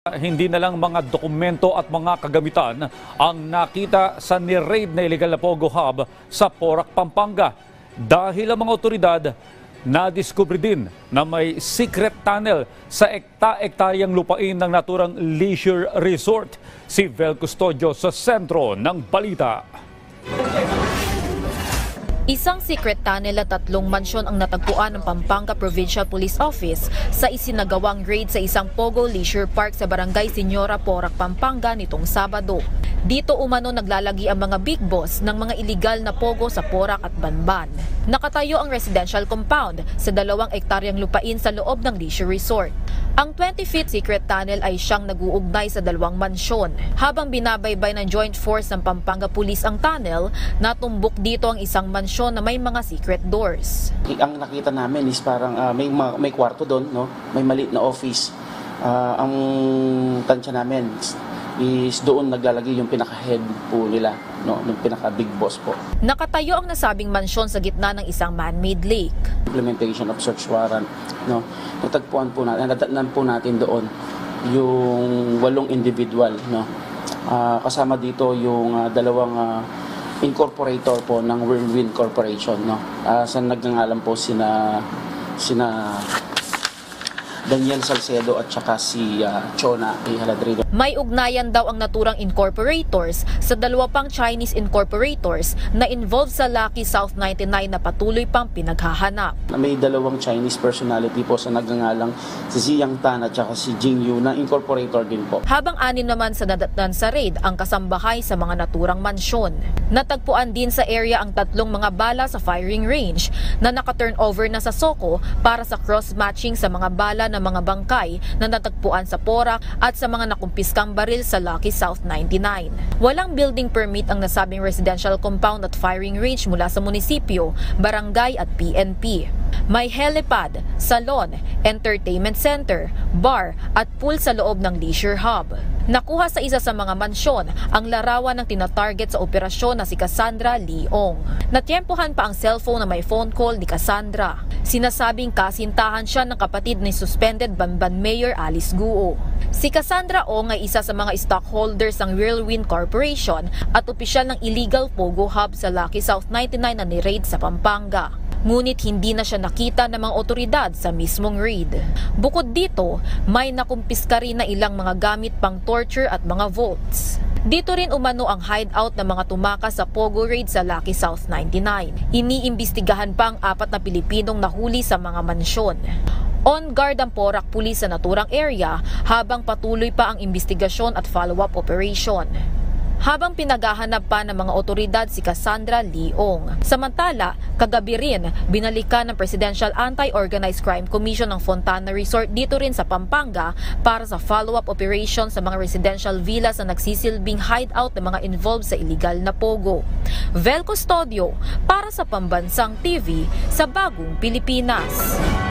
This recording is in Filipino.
Hindi na lang mga dokumento at mga kagamitan ang nakita sa ni-raid na illegal na Pogo Hub sa Porac, Pampanga. Dahil ang mga otoridad nadiskubre din na may secret tunnel sa ekta-ektaryang lupain ng naturang leisure resort. Si Vel Custodio sa sentro ng balita. Isang secret tunnel at 3 mansyon ang natagpuan ng Pampanga Provincial Police Office sa isinagawang raid sa isang Pogo Leisure Park sa Barangay Señora, Porac, Pampanga nitong Sabado. Dito umano naglalagi ang mga big boss ng mga iligal na Pogo sa Porac at Banban. Nakatayo ang residential compound sa 2 ektaryang lupain sa loob ng leisure resort. Ang 20-feet secret tunnel ay siyang nag-uugnay sa 2 mansyon. Habang binabaybay ng Joint Force ng Pampanga Police ang tunnel, natumbok dito ang isang mansyon na may mga secret doors. Ang nakita namin is parang may kwarto doon, no? May maliit na office. Ang tansya namin is doon naglalagay yung pinaka-head po nila, no? Yung pinaka-big boss po. Nakatayo ang nasabing mansyon sa gitna ng isang man-made lake. Implementation of search warrant, no? Natagpuan po natin, natatnan po natin doon yung 8 individual, no? Kasama dito yung 2 incorporator po ng Whirlwind Corporation, no? Sa nagngangalan po sina Daniel Salcedo at saka si Chona Haladrido. May ugnayan daw ang naturang incorporators sa 2 pang Chinese incorporators na involved sa Lucky South 99 na patuloy pang pinaghahanap. May 2 Chinese personality po sa nagngangalang si Ziyang Tan at saka si Jing Yu na incorporator din po. Habang 6 naman sa nadatnan sa raid ang kasambahay sa mga naturang mansyon. Natagpuan din sa area ang 3 mga bala sa firing range na naka-turnover na sa Soko para sa cross-matching sa mga bala ng mga bangkay na natagpuan sa Porac at sa mga nakumpiskang baril sa Lucky South 99. Walang building permit ang nasabing residential compound at firing range mula sa munisipyo, barangay at PNP. May helipad, salon, entertainment center, bar at pool sa loob ng leisure hub. Nakuha sa isa sa mga mansyon ang larawan ng tinatarget sa operasyon na si Cassandra Leong. Natyempohan pa ang cellphone na may phone call ni Cassandra. Sinasabing kasintahan siya ng kapatid ni suspended Banban Mayor Alice Guo. Si Cassandra Ong ay isa sa mga stockholders ng Whirlwind Corporation at opisyal ng illegal Pogo Hub sa Lucky South 99 na ni-raid sa Pampanga. Ngunit hindi na siya nakita ng mga otoridad sa mismong raid. Bukod dito, may nakumpiska rin na ilang mga gamit pang torture at mga vaults. Dito rin umano ang hideout ng mga tumakas sa Pogo raid sa Lucky South 99. Iniimbestigahan pa ang 4 na Pilipinong nahuli sa mga mansyon. On guard ang Porac Police sa naturang area habang patuloy pa ang investigasyon at follow-up operation. Habang pinaghahanap pa ng mga otoridad si Cassandra Leong. Samantala, kagabi rin, binalikan ng Presidential Anti-Organized Crime Commission ng Fontana Resort dito rin sa Pampanga para sa follow-up operation sa mga residential villas na nagsisilbing hideout ng mga involved sa illegal na Pogo. Vel Custodio para sa Pambansang TV sa Bagong Pilipinas.